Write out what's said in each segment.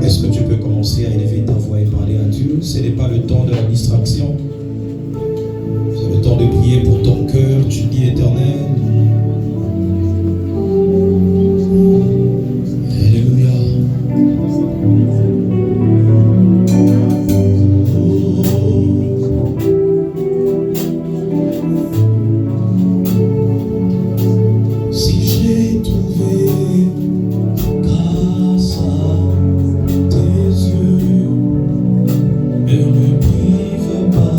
Est-ce que tu peux commencer à élever ta voix et parler à Dieu? Ce n'est pas le temps de la distraction. C'est le temps de prier pour ton cœur. Tu dis Éternel. Alléluia. Si j'ai trouvé grâce à tes yeux, ne me prive pas.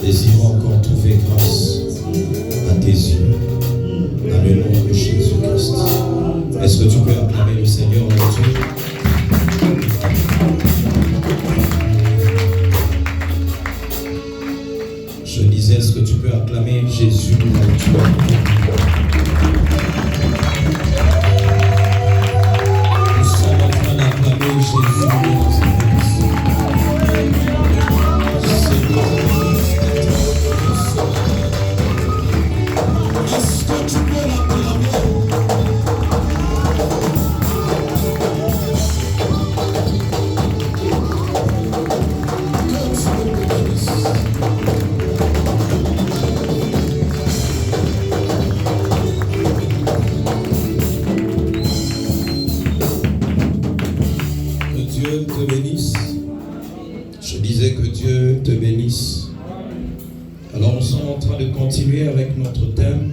Désirons encore trouver grâce à tes yeux, dans le nom de Jésus-Christ. Est-ce que tu peux acclamer le Seigneur mon Dieu? Je disais, est-ce que tu peux acclamer Jésus mon Dieu? Nous sommes en train d'acclamer Jésus mon Dieu. Avec notre thème,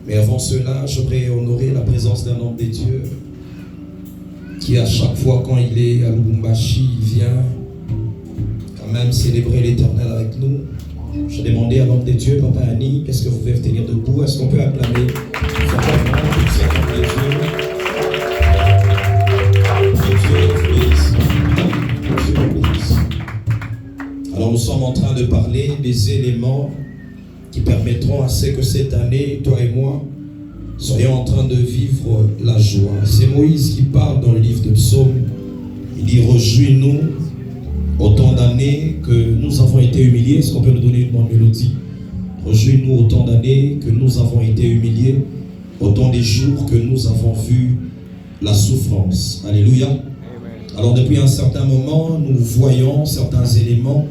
mais avant cela, j'aimerais honorer la présence d'un homme de Dieu qui, à chaque fois quand il est à Lubumbashi, il vient quand même célébrer l'Éternel avec nous. Je demandais à l'homme de Dieu, Papa Annie, est-ce que vous pouvez tenir debout? Est-ce qu'on peut acclamer fortement cet homme de Dieu? Que Dieu vous bénisse. Alors nous sommes en train de parler des éléments qui permettront à ce que cette année, toi et moi, soyons en train de vivre la joie. C'est Moïse qui parle dans le livre de Psaume. Il dit, réjouis-nous autant d'années que nous avons été humiliés. Est-ce qu'on peut nous donner une bonne mélodie? Réjouis-nous autant d'années que nous avons été humiliés, autant des jours que nous avons vu la souffrance. Alléluia. Alors depuis un certain moment, nous voyons certains éléments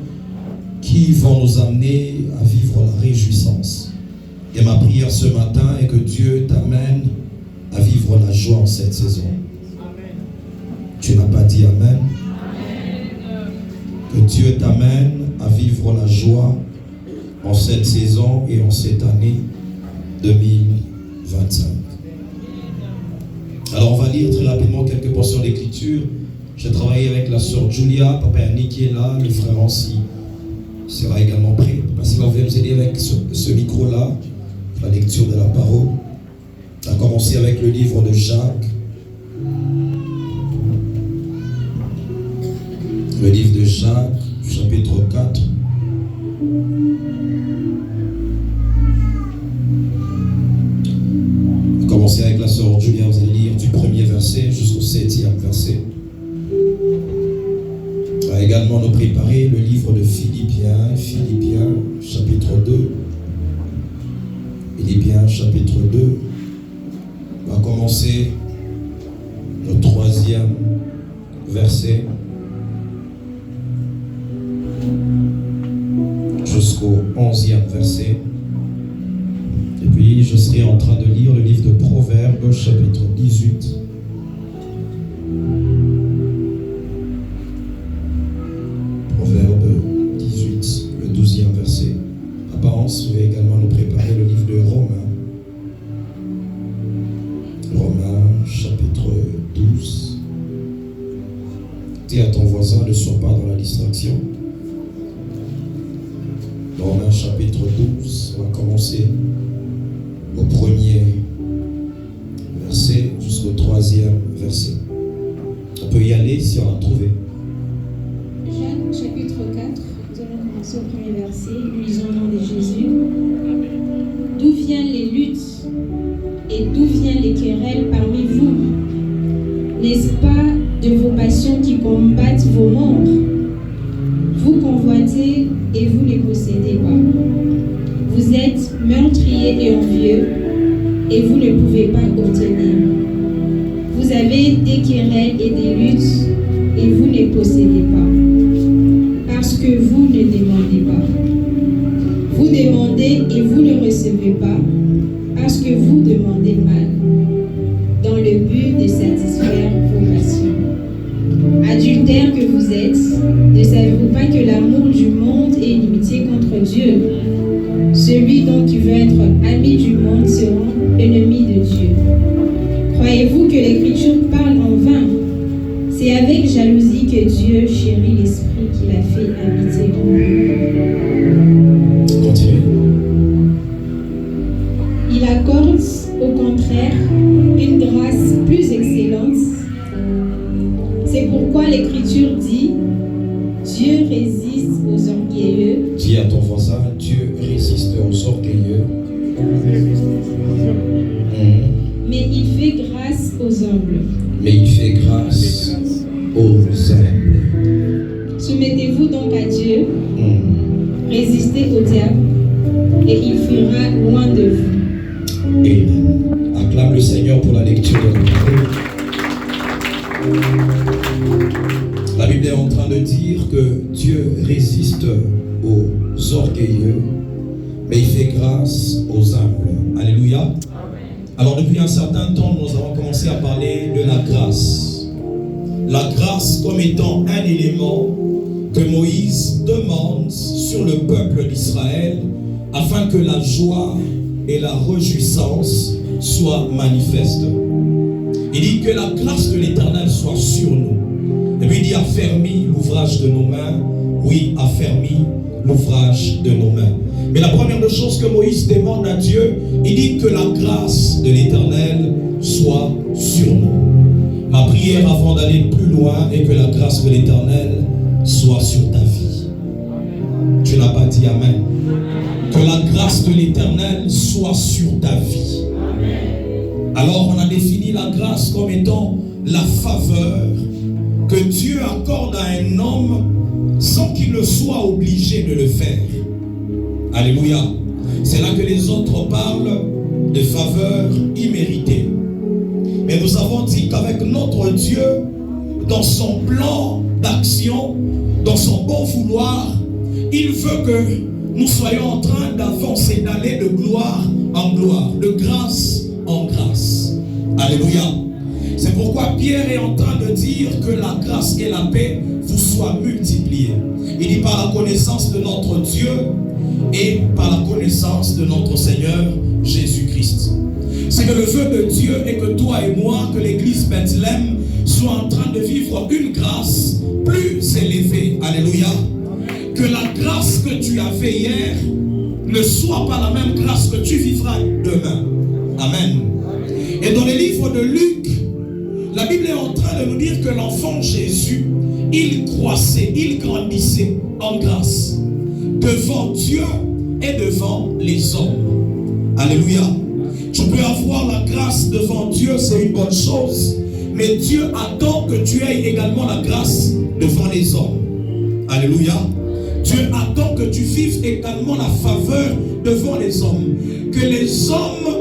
qui vont nous amener à vivre la réjouissance. Et ma prière ce matin est que Dieu t'amène à vivre la joie en cette saison. Amen. Tu n'as pas dit Amen? Amen. Que Dieu t'amène à vivre la joie en cette saison et en cette année 2025. Alors on va lire très rapidement quelques portions d'écriture. J'ai travaillé avec la sœur Julia, Papa Annie qui est là, le frère Ancy sera également prêt, parce qu'il va nous aider avec ce micro-là, la lecture de la parole. On a commencé avec le livre de Jacques. Le livre de Jacques, chapitre 4. On a commencé avec la sœur Julia, vous allez lire du 1er verset jusqu'au 7e verset. On va également nous préparer le livre de Philippiens, chapitre 2. Philippiens, chapitre 2. On va commencer le 3e verset jusqu'au 11e verset. Et puis, je serai en train de lire le livre de Proverbes, chapitre 18. Proverbe 18, le 12e verset. Apparence, vous pouvez également nous préparer le livre de Romains. Romains, chapitre 12. Dis à ton voisin, ne sois pas dans la distraction. Romains, chapitre 12. On va commencer au 1er verset jusqu'au 3e verset. On peut y aller si on a trouvé. Jacques, chapitre 4, nous allons commencer au 1er verset, lisons au nom de Jésus. D'où viennent les luttes et d'où viennent les querelles parmi vous? N'est-ce pas de vos passions qui combattent vos membres? Vous convoitez et vous ne possédez pas. Vous êtes meurtriers et envieux et vous ne pouvez pas obtenir. Vous avez des querelles et des luttes et vous ne possédez pas. Parce que vous ne demandez pas. Vous demandez et vous ne recevez pas parce que vous demandez mal, dans le but de satisfaire vos passions. Adultères que vous êtes, ne savez-vous pas que l'amour du monde est inimitié contre Dieu? Celui donc qui veut être ami du monde sera ennemi de Dieu. Croyez-vous que l'Écriture parle en vain? C'est avec jalousie que Dieu chérit l'esprit qu'il a fait habiter en nous. voisin, Dieu résiste aux orgueilleux. Mais il fait grâce aux humbles. Mais il fait grâce aux humbles. Soumettez-vous donc à Dieu, résistez au diable, et il fuira loin de vous. Amen. Acclame le Seigneur pour la lecture de la parole. La Bible est en train de dire que Dieu résiste aux orgueilleux, mais il fait grâce aux humbles. Alléluia. Alors depuis un certain temps, nous avons commencé à parler de la grâce. La grâce comme étant un élément que Moïse demande sur le peuple d'Israël afin que la joie et la réjouissance soient manifestes. Il dit que la grâce de l'Éternel soit sur nous. Et puis il dit affermis l'ouvrage de nos mains. Oui, affermis l'ouvrage de nos mains. Mais la première des choses que Moïse demande à Dieu, il dit que la grâce de l'Éternel soit sur nous. Ma prière avant d'aller plus loin est que la grâce de l'Éternel soit sur ta vie. Tu n'as pas dit Amen. Que la grâce de l'Éternel soit sur ta vie. Alors on a défini la grâce comme étant la faveur que Dieu accorde à un homme sans qu'il ne soit obligé de le faire. Alléluia. C'est là que les autres parlent de faveur imméritée. Mais nous avons dit qu'avec notre Dieu, dans son plan d'action, dans son bon vouloir, il veut que nous soyons en train d'avancer, d'aller de gloire en gloire, de grâce en grâce. Alléluia. C'est pourquoi Pierre est en train de dire que la grâce et la paix vous soient multipliées. Il dit par la connaissance de notre Dieu et par la connaissance de notre Seigneur Jésus-Christ. C'est que le vœu de Dieu est que toi et moi, que l'église Bethléem soit en train de vivre une grâce plus élevée. Alléluia. Que la grâce que tu avais hier ne soit pas la même grâce que tu vivras demain. Amen. Et dans les livres de Luc, la Bible est en train de nous dire que l'enfant Jésus, il croissait, il grandissait en grâce devant Dieu et devant les hommes. Alléluia. Tu peux avoir la grâce devant Dieu, c'est une bonne chose, mais Dieu attend que tu aies également la grâce devant les hommes. Alléluia. Dieu attend que tu vives également la faveur devant les hommes. Que les hommes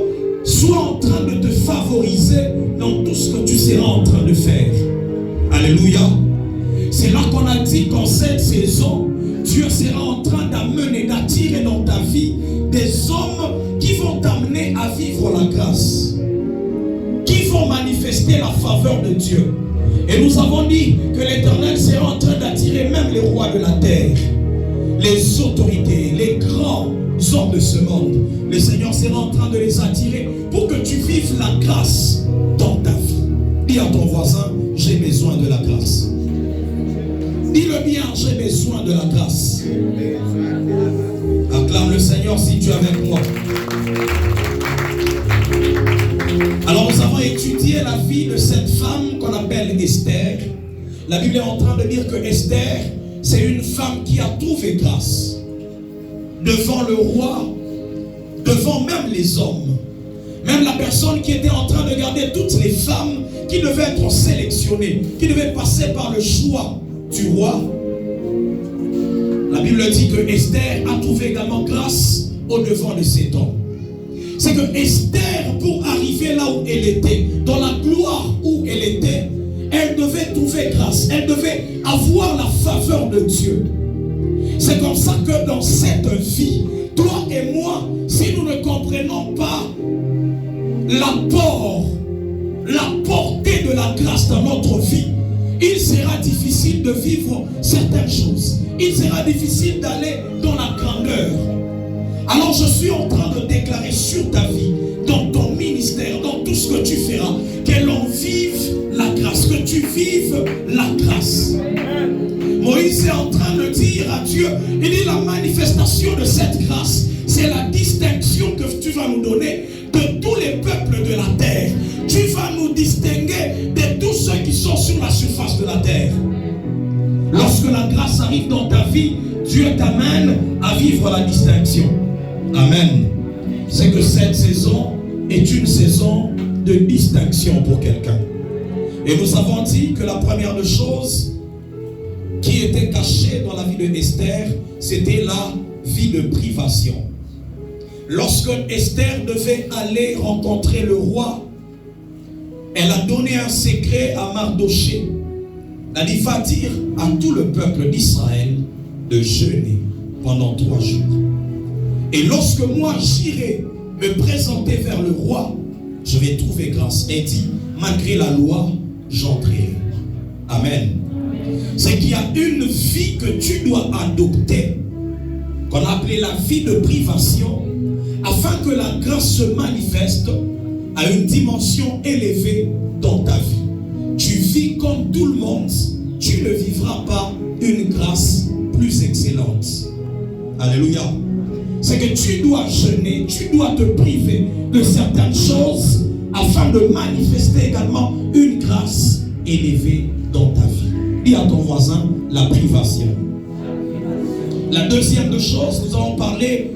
soient en train de te favoriser dans tout ce que tu seras en train de faire. Alléluia. C'est là qu'on a dit qu'en cette saison, Dieu sera en train d'amener, d'attirer dans ta vie des hommes qui vont t'amener à vivre la grâce, qui vont manifester la faveur de Dieu. Et nous avons dit que l'Éternel sera en train d'attirer même les rois de la terre, les autorités, les grands hommes de ce monde. Le Seigneur sera en train de les attirer pour que tu vives la grâce dans ta vie. Dis à ton voisin, j'ai besoin de la grâce. Dis-le bien, j'ai besoin de la grâce. Acclame le Seigneur si tu es avec moi. Alors nous avons étudié la vie de cette femme qu'on appelle Esther. La Bible est en train de dire que Esther, c'est une femme qui a trouvé grâce devant le roi, devant même les hommes. Même la personne qui était en train de garder toutes les femmes qui devaient être sélectionnées, qui devaient passer par le choix du roi. La Bible dit que Esther a trouvé également grâce au devant de cet homme. C'est que Esther, pour arriver là où elle était, dans la gloire où elle était, elle devait trouver grâce, elle devait avoir la faveur de Dieu. C'est comme ça que dans cette vie, toi et moi, si nous ne comprenons pas l'apport, la portée de la grâce dans notre vie, il sera difficile de vivre certaines choses. Il sera difficile d'aller dans la grandeur. Alors je suis en train de déclarer sur ta vie, dans ton ministère, dans tout ce que tu feras, que l'on vive la grâce, que tu vives la grâce. Moïse est en train de dire à Dieu, il dit la manifestation de cette grâce, c'est la distinction que tu vas nous donner de tous les peuples de la terre. Tu vas nous distinguer de tous ceux qui sont sur la surface de la terre. Lorsque la grâce arrive dans ta vie, Dieu t'amène à vivre la distinction. Amen. C'est que cette saison est une saison de distinction pour quelqu'un. Et nous avons dit que la première des choses qui était cachée dans la vie de Esther, c'était la vie de privation. Lorsque Esther devait aller rencontrer le roi, elle a donné un secret à Mardoché. Elle a dit, va dire à tout le peuple d'Israël de jeûner pendant 3 jours. Et lorsque moi j'irai me présenter vers le roi, je vais trouver grâce. Elle dit, malgré la loi, j'entrerai. Amen. C'est qu'il y a une vie que tu dois adopter, qu'on a appelée la vie de privation, afin que la grâce se manifeste à une dimension élevée dans ta vie. Tu vis comme tout le monde, tu ne vivras pas une grâce plus excellente. Alléluia. C'est que tu dois jeûner, tu dois te priver de certaines choses afin de manifester également une grâce élevée dans ta vie. Dis à ton voisin, la privation. La deuxième chose, nous allons parler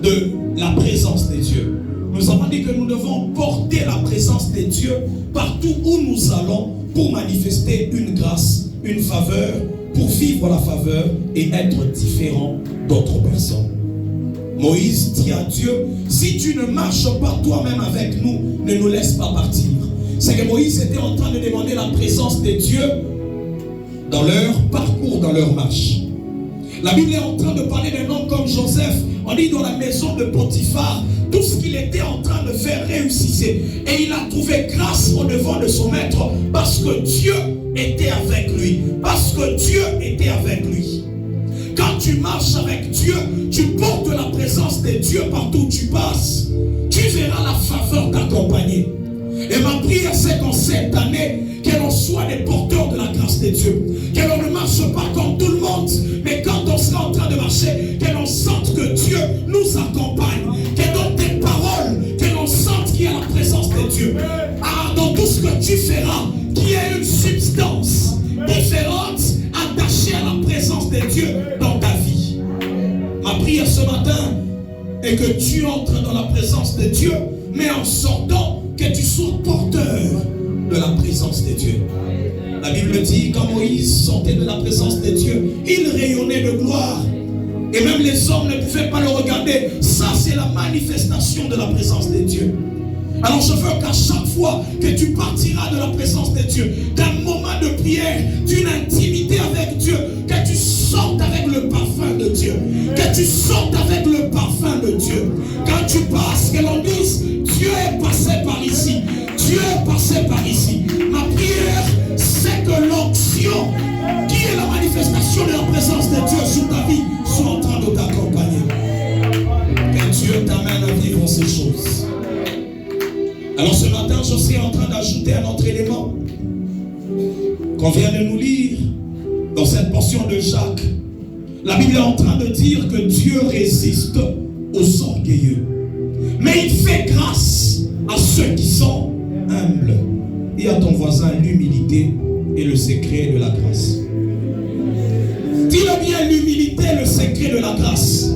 de la présence de Dieu. Nous avons dit que nous devons porter la présence de Dieu partout où nous allons pour manifester une grâce, une faveur, pour vivre la faveur et être différent d'autres personnes. Moïse dit à Dieu, si tu ne marches pas toi-même avec nous, ne nous laisse pas partir. C'est que Moïse était en train de demander la présence de Dieu dans leur parcours, dans leur marche. La Bible est en train de parler d'un homme comme Joseph. On dit dans la maison de Potiphar, tout ce qu'il était en train de faire réussissait. Et il a trouvé grâce au devant de son maître parce que Dieu était avec lui. Parce que Dieu était avec lui. Quand tu marches avec Dieu, tu portes la présence de Dieu partout où tu passes. Tu verras la faveur t'accompagner. Et ma prière, c'est qu'en cette année, que l'on soit des porteurs de la grâce de Dieu. Que l'on ne marche pas comme tout le monde, mais quand on sera en train de marcher, que l'on sente que Dieu nous accompagne. Que dans tes paroles, que l'on sente qu'il y a la présence de Dieu. Ah, dans tout ce que tu feras, qu'il y ait une substance différente attachée à la présence de Dieu dans ta vie. Ma prière ce matin est que tu entres dans la présence de Dieu, mais en sortant, que tu sois porteur de la présence de Dieu. La Bible dit, quand Moïse sortait de la présence de Dieu, il rayonnait de gloire. Et même les hommes ne pouvaient pas le regarder. Ça, c'est la manifestation de la présence de Dieu. Alors je veux qu'à chaque fois que tu partiras de la présence de Dieu, d'un moment de prière, d'une intimité avec Dieu, que tu sortes avec le parfum de Dieu. Que tu sortes avec le parfum de Dieu. Quand tu passes, que l'on dise, Dieu est passé par ici. Dieu est passé par ici. Ma prière, c'est que l'onction, qui est la manifestation de la présence de Dieu sur ta vie, soit en train de t'accompagner. Que Dieu t'amène à vivre ces choses. Alors ce matin, je suis en train d'ajouter un autre élément qu'on vient de nous lire dans cette portion de Jacques. La Bible est en train de dire que Dieu résiste aux orgueilleux, mais il fait grâce à ceux qui sont humbles. Et à ton voisin, l'humilité est le secret de la grâce. Dis-le bien, l'humilité est le secret de la grâce.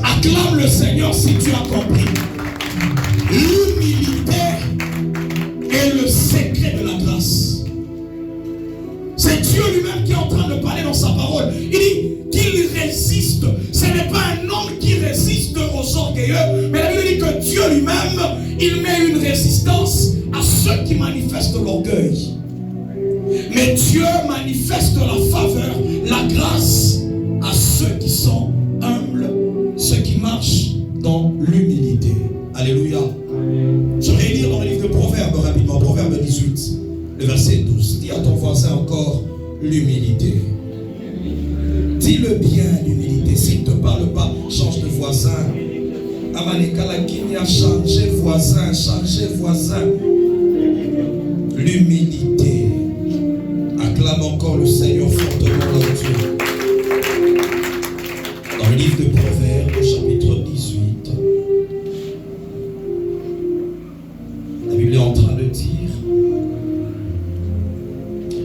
Acclame le Seigneur si tu as compris. L'humilité est le secret de la grâce. C'est Dieu lui-même qui est en train de parler dans sa parole. Il dit qu'il résiste. Ce n'est pas un homme qui résiste aux orgueilleux, mais la Bible dit que Dieu lui-même, il met une résistance à ceux qui manifestent l'orgueil. Mais Dieu manifeste la faveur, la grâce à ceux qui sont humbles, ceux qui marchent dans l'humilité. Alléluia. Je vais lire dans le livre de Proverbes rapidement, Proverbe 18, le verset 12. Dis à ton voisin encore l'humilité. Dis-le bien, l'humilité. S'il ne te parle pas, change de voisin. Amanekala Kinya, changez voisin, changez voisin. L'humilité. Acclame encore le Seigneur fortement dans Dieu. Dans le livre de Proverbes, chapitre 18. La Bible est en train de dire,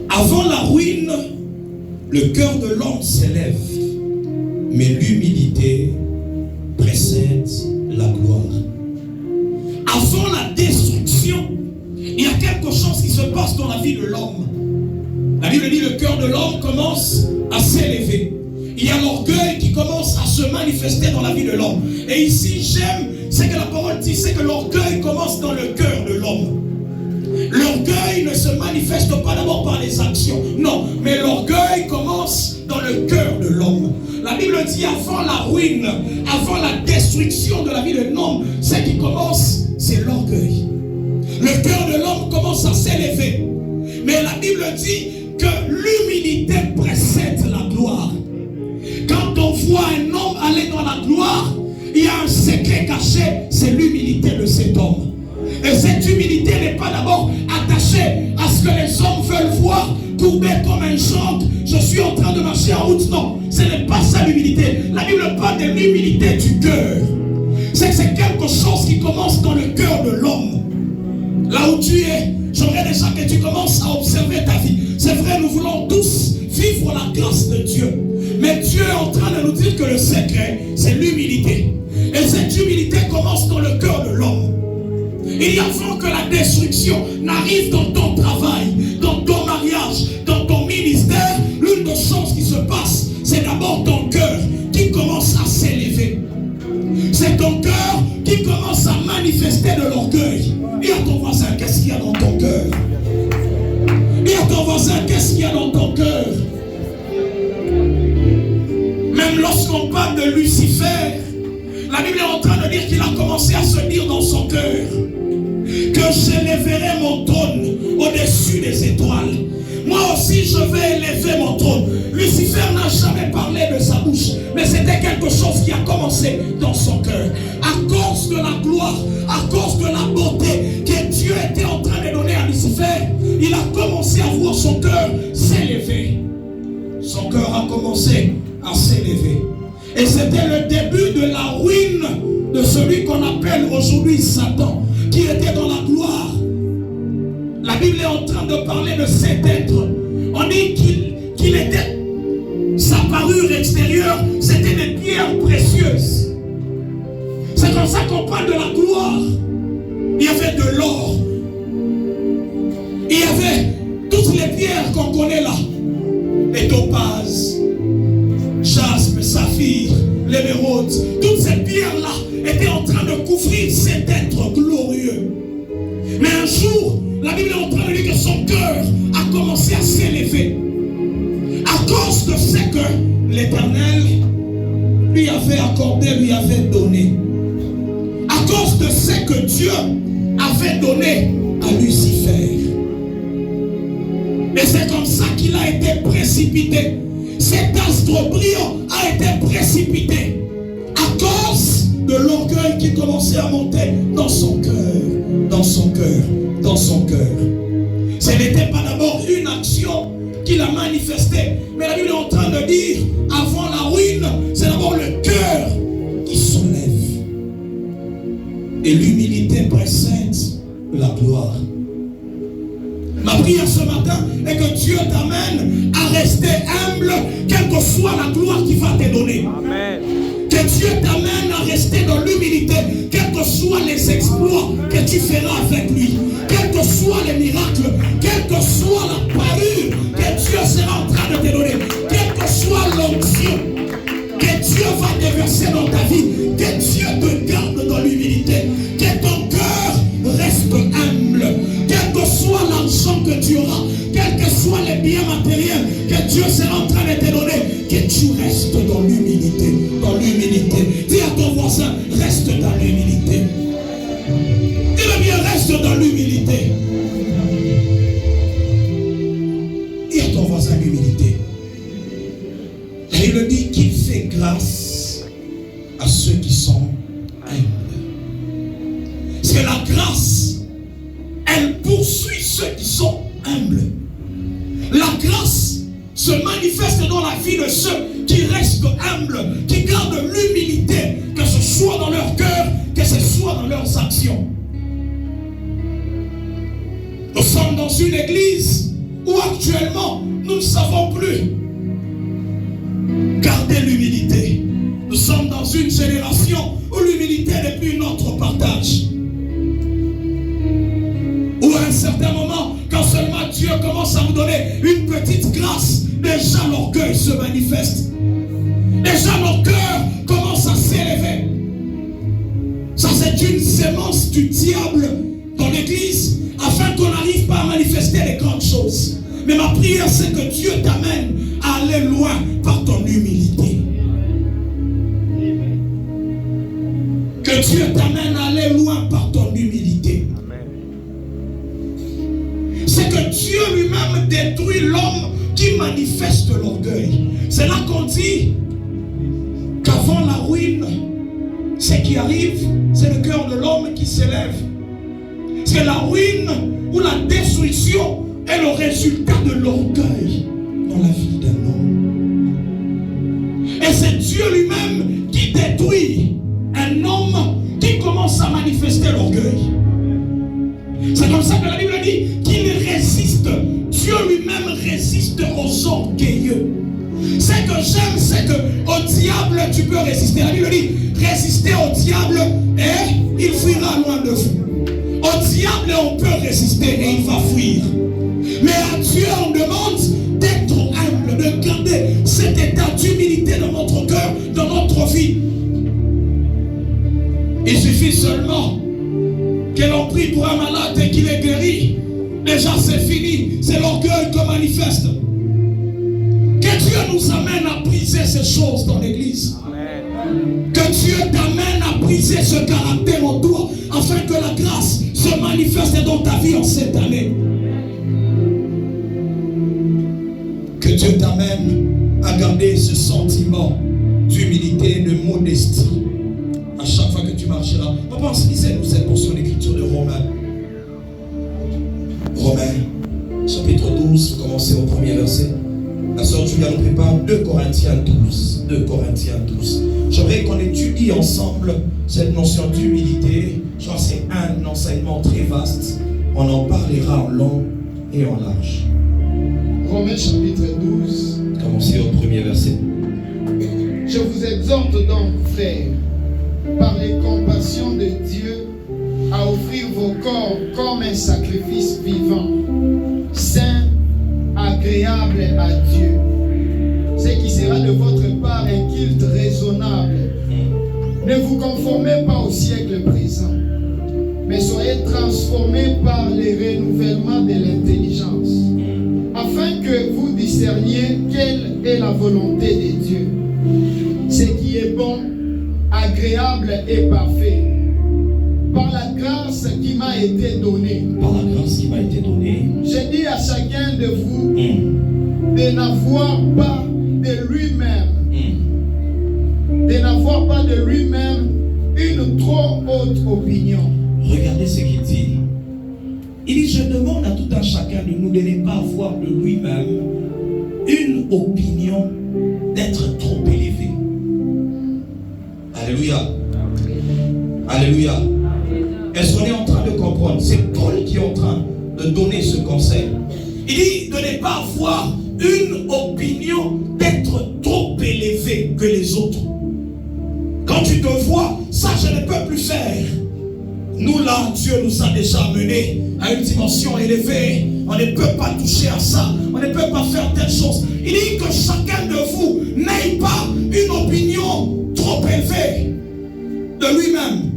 avant la ruine, le cœur de l'homme s'élève, mais l'humilité précède la gloire. Avant la destruction, il y a quelque chose qui se passe dans la vie de l'homme. La Bible dit que le cœur de l'homme commence à s'élever. Il y a l'orgueil qui commence à se manifester dans la vie de l'homme. Et ici, j'aime ce que la parole dit, c'est que l'orgueil commence dans le cœur de l'homme. L'orgueil ne se manifeste pas d'abord par les actions. Non, mais l'orgueil commence dans le cœur de l'homme. La Bible dit avant la ruine, avant la destruction de la vie de l'homme, ce qui commence, c'est l'orgueil. Le cœur de l'homme commence à s'élever. Mais la Bible dit que l'humilité précède la gloire. Quand on voit un homme aller dans la gloire, il y a un secret caché, c'est l'humilité de cet homme. Et cette humilité n'est pas d'abord attachée à ce que les hommes veulent voir, courbé comme un gendre, je suis en train de marcher en route. Non, ce n'est pas ça l'humilité. La Bible parle de l'humilité du cœur. C'est quelque chose qui commence dans le cœur de l'homme. Là où tu es, j'aimerais déjà que tu commences à observer ta vie. C'est vrai, nous voulons tous vivre la grâce de Dieu. Mais Dieu est en train de nous dire que le secret, c'est l'humilité. Et cette humilité commence dans le cœur de l'homme. Il y a avant que la destruction n'arrive dans ton travail, dans ton mariage, dans ton ministère, l'une des choses qui se passe, c'est d'abord ton cœur qui commence à s'élever. C'est ton cœur qui commence à manifester de l'orgueil. Dis à ton voisin, qu'est-ce qu'il y a dans ton cœur? Dis à ton voisin, qu'est-ce qu'il y a dans ton cœur? Même lorsqu'on parle de Lucifer, la Bible est en train de dire qu'il a commencé à se dire dans son cœur que j'élèverai mon trône au-dessus des étoiles. Moi aussi je vais élever mon trône. Lucifer n'a jamais parlé de sa bouche, mais c'était quelque chose qui a commencé dans son cœur. À cause de la gloire, à cause de la beauté que Dieu était en train de donner à Lucifer, il a commencé à voir son cœur s'élever. Son cœur a commencé à s'élever. Et c'était le début de la ruine de celui qu'on appelle aujourd'hui Satan, qui était dans la gloire. La Bible est en train de parler de cet être. On dit qu'il était, sa parure extérieure, c'était des pierres précieuses. C'est comme ça qu'on parle de la gloire. Il y avait de l'or. Il y avait toutes les pierres qu'on connaît là. Les topazes, jaspe, saphir, l'émeraude. Toutes ces pierres-là étaient en train de couvrir cet être glorieux. Mais un jour, la Bible est en train de dire que son cœur a commencé à s'élever. À cause de ce que l'Éternel lui avait accordé, lui avait donné. À cause de ce que Dieu avait donné à Lucifer. Et c'est comme ça qu'il a été précipité. Cet astre brillant a été précipité à cause de l'orgueil qui commençait à monter dans son cœur, dans son cœur, dans son cœur. Ce n'était pas d'abord une action qu'il a manifestée, mais la Bible est en train de dire, avant la ruine, c'est d'abord le cœur qui s'enlève. Et l'humilité précède la gloire. Ma prière ce matin est que Dieu t'amène à rester humble, quelle que soit la gloire qu'il va te donner. Amen. Que Dieu t'amène à rester dans l'humilité, quels que soient les exploits que tu feras avec lui, quels que soient les miracles, quelle que soit la parure que Dieu sera en train de te donner, quelle que soit l'onction que Dieu va déverser dans ta vie, que Dieu te garde dans l'humilité, que ton cœur reste humble, quel que soit l'argent que tu auras, quels que soient les biens matériels que Dieu sera en train de te donner, que tu restes dans l'humilité, dans l'humilité. Dis à ton voisin, reste dans l'humilité. Dis-le bien, reste dans l'humilité. Dis à ton voisin l'humilité. Et il dit qu'il fait grâce à ceux qui sont humbles. C'est la grâce, elle poursuit ceux qui sont humbles. La grâce se manifeste dans la vie de ceux qui restent humbles, qui gardent l'humilité, que ce soit dans leur cœur, que ce soit dans leurs actions. Nous sommes dans une église où actuellement nous ne savons plus garder l'humilité. une génération où l'humilité n'est plus notre partage. Ou à un certain moment, quand seulement Dieu commence à vous donner une petite grâce, déjà l'orgueil se manifeste. Déjà nos cœurs commencent à s'élever. Ça, c'est une sémence du diable dans l'église afin qu'on n'arrive pas à manifester les grandes choses. Mais ma prière, c'est que Dieu t'amène à aller loin par ton humilité. Que Dieu t'amène à aller loin par ton humilité. C'est que Dieu lui-même détruit l'homme qui manifeste l'orgueil. C'est là qu'on dit qu'avant la ruine, ce qui arrive, c'est le cœur de l'homme qui s'élève. C'est la ruine ou la destruction est le résultat de l'orgueil dans la vie d'un homme. Et c'est Dieu lui-même qui détruit un homme qui commence à manifester l'orgueil. C'est comme ça que la Bible dit qu'il résiste. Dieu lui-même résiste aux orgueilleux. Ce que j'aime, c'est qu'au diable, tu peux résister. La Bible dit, résistez au diable et il fuira loin de vous. Au diable, on peut résister et il va fuir. Mais à Dieu, on demande d'être humble, de garder cet état d'humilité dans notre cœur, dans notre vie. Il suffit seulement que l'on prie pour un malade et qu'il est guéri. Déjà, c'est fini. C'est l'orgueil qu'on manifeste. Que Dieu nous amène à briser ces choses dans l'église. Que Dieu t'amène à briser ce caractère en toi afin que la grâce se manifeste dans ta vie en cette année. Que Dieu t'amène à garder ce sentiment d'humilité, de modestie à chaque fois que tu marcheras. Papa, lisez-nous cette portion d'écriture de Romains. Romains, chapitre 12, commencez au premier verset. La sœur Julia nous prépare 2 Corinthiens 12. 2 Corinthiens 12. J'aimerais qu'on étudie ensemble cette notion d'humilité. Je crois que c'est un enseignement très vaste. On en parlera en long et en large. Romains chapitre 12. Commencez au premier verset. Je vous exhorte donc, frères, par les compassions de Dieu, à offrir vos corps comme un sacrifice vivant, saint, agréable à Dieu, ce qui sera de votre part un culte raisonnable. Ne vous conformez pas au siècle présent, mais soyez transformés par le renouvellement de l'intelligence, afin que vous discerniez quelle est la volonté de Dieu, ce qui est bon, agréable et parfait. Par la grâce qui m'a été donnée. Par la grâce qui m'a été donnée. Je dis à chacun de vous de n'avoir pas de lui-même, de n'avoir pas de lui-même une trop haute opinion. Regardez ce qu'il dit. Il dit, je demande à tout un chacun de nous de ne pas avoir de lui-même une opinion d'être trop élevé. Alléluia. Alléluia. Est-ce qu'on est en train de comprendre? C'est Paul qui est en train de donner ce conseil. Il dit de ne pas avoir une opinion d'être trop élevé que les autres. Quand tu te vois, ça je ne peux plus faire. Nous là, Dieu nous a déjà menés à une dimension élevée. On ne peut pas toucher à ça. On ne peut pas faire telle chose. Il dit que chacun de vous n'ait pas une opinion trop élevée de lui-même.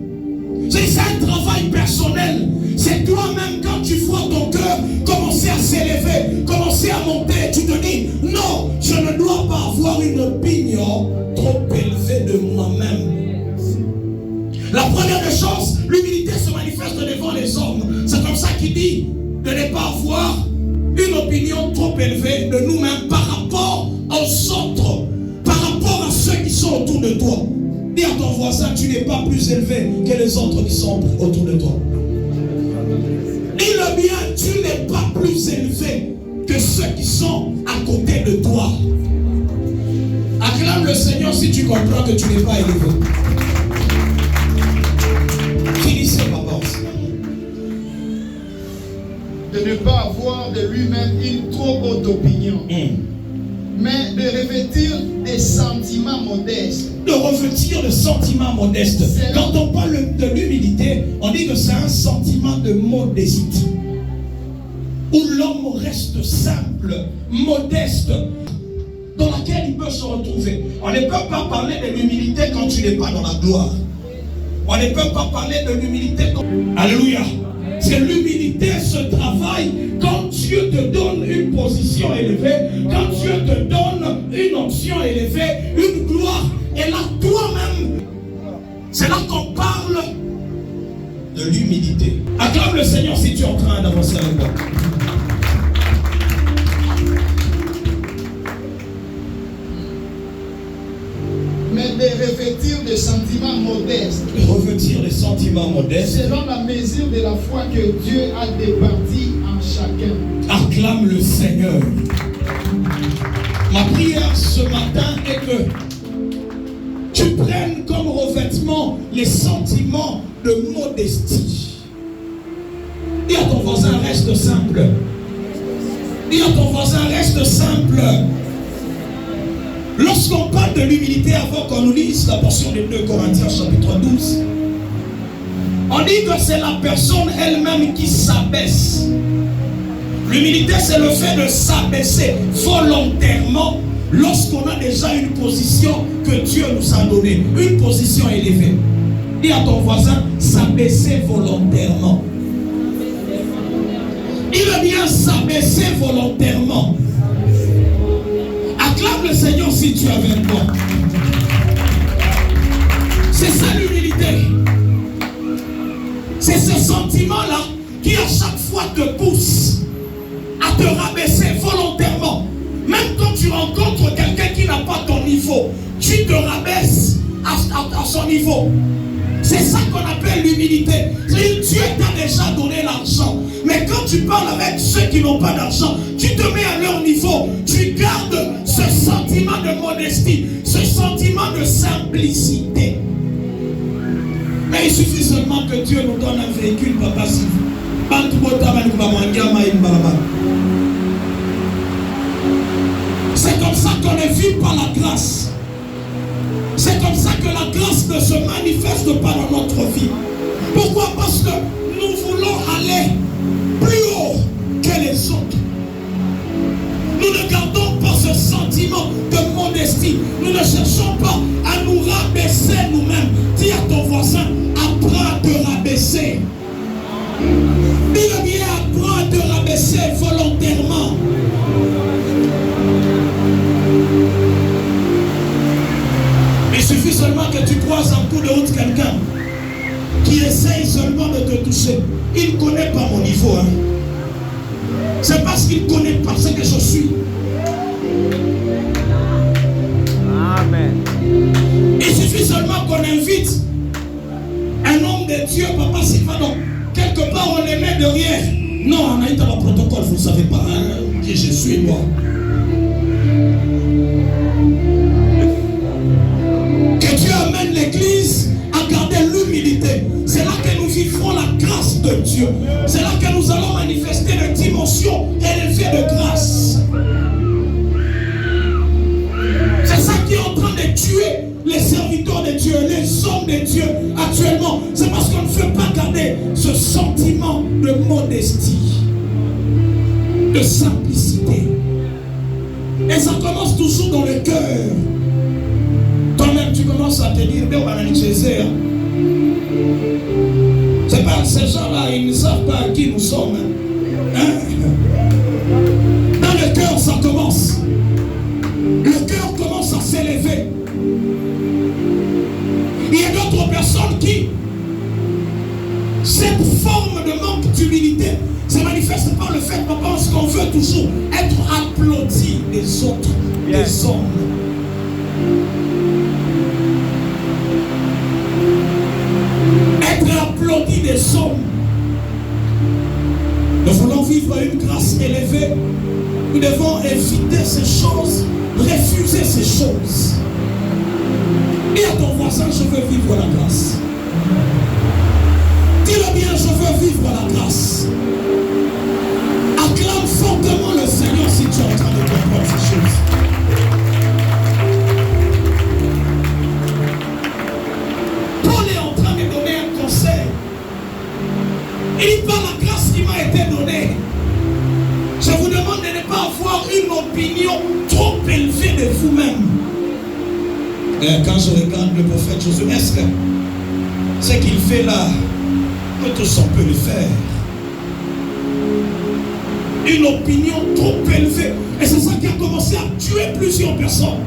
C'est un travail personnel. C'est toi-même quand tu vois ton cœur commencer à s'élever, commencer à monter, tu te dis non, je ne dois pas avoir une opinion trop élevée de moi-même. La première des choses, l'humilité se manifeste devant les hommes. C'est comme ça qu'il dit de ne pas avoir une opinion trop élevée de nous-mêmes par rapport aux autres, par rapport à ceux qui sont autour de toi. Dis à ton voisin, tu n'es pas plus élevé que les autres qui sont autour de toi. Dis-le bien, tu n'es pas plus élevé que ceux qui sont à côté de toi. Acclame le Seigneur si tu comprends que tu n'es pas élevé. Finissez ma pensée. De ne pas avoir de lui-même une trop haute opinion, mais de revêtir des sentiments modestes, de revêtir le sentiment modeste. Quand on parle de l'humilité, on dit que c'est un sentiment de modestie. Où l'homme reste simple, modeste, dans laquelle il peut se retrouver. On ne peut pas parler de l'humilité quand tu n'es pas dans la gloire. On ne peut pas parler de l'humilité quand... Alléluia. C'est l'humilité, ce travail, quand Dieu te donne une position élevée, quand Dieu te donne une onction élevée, une gloire, et là, toi-même, c'est là qu'on parle de l'humilité. Acclame le Seigneur si tu es en train d'avancer avec moi. Mais de revêtir des sentiments modestes. Revêtir des sentiments modestes. Selon la mesure de la foi que Dieu a départie en chacun. Acclame le Seigneur. Ma prière ce matin est que tu prennes comme revêtement les sentiments de modestie. Dis à ton voisin, reste simple. Dis à ton voisin, reste simple. Lorsqu'on parle de l'humilité, avant qu'on nous lise la portion de 2 Corinthiens chapitre 12, on dit que c'est la personne elle-même qui s'abaisse. L'humilité, c'est le fait de s'abaisser volontairement lorsqu'on a déjà une position que Dieu nous a donnée, une position élevée. Dis à ton voisin, s'abaisser volontairement. Il veut bien s'abaisser volontairement. Acclame le Seigneur si tu es avec moi. C'est ça l'humilité. C'est ce sentiment-là qui à chaque fois te pousse à te rabaisser volontairement. Même quand tu rencontres quelqu'un qui n'a pas ton niveau, tu te rabaisses à son niveau. C'est ça qu'on appelle l'humilité. Dieu t'a déjà donné l'argent. Mais quand tu parles avec ceux qui n'ont pas d'argent, tu te mets à leur niveau. Tu gardes ce sentiment de modestie, ce sentiment de simplicité. Mais il suffit seulement que Dieu nous donne un véhicule, papa, si vous. C'est comme ça qu'on est vu par la grâce. C'est comme ça que la grâce ne se manifeste pas dans notre vie. Pourquoi? Parce que nous voulons aller plus haut que les autres. Nous ne gardons pas ce sentiment de modestie. Nous ne cherchons pas à nous rabaisser nous-mêmes. Dis à ton voisin, apprends à te rabaisser. Dis-le bien, apprends à te rabaisser volontairement. Il suffit seulement que tu croises en cours de route quelqu'un qui essaye seulement de te toucher. Il ne connaît pas mon niveau. Hein. C'est parce qu'il ne connaît pas ce que je suis. Amen. Il suffit seulement qu'on invite un homme de Dieu, papa Sylvain, quelque part on les met derrière. Non, on a été dans le protocole, vous ne savez pas hein, qui je suis moi. Que Dieu amène l'église à garder l'humilité. C'est là que nous vivrons la grâce de Dieu. C'est là que nous allons manifester des dimensions élevées de grâce. C'est ça qui est en train de tuer les serviteurs de Dieu, les hommes de Dieu actuellement. C'est parce qu'on ne veut pas garder ce sentiment de modestie, de simplicité. Et ça commence toujours dans le cœur. Toi-même, tu commences à te dire, mais on va aller chez eux. C'est pas ces gens-là, ils ne savent pas qui nous sommes. Hein? Dans le cœur, ça commence. Le cœur commence à s'élever. Il y a d'autres personnes qui, cette forme de manque d'humilité se manifeste par le fait qu'on veut toujours être applaudi des autres, des hommes. Être applaudi des hommes. Nous voulons vivre une grâce élevée. Nous devons éviter ces choses, refuser ces choses. Et à ton voisin, je veux vivre la grâce. Dis-le bien, je veux vivre la grâce. Acclame fortement le Seigneur si tu es en train de comprendre ces choses. Et quand je regarde le prophète Josué, est-ce que ce qu'il fait là, nous tous on peut le faire? Une opinion trop élevée. Et c'est ça qui a commencé à tuer plusieurs personnes.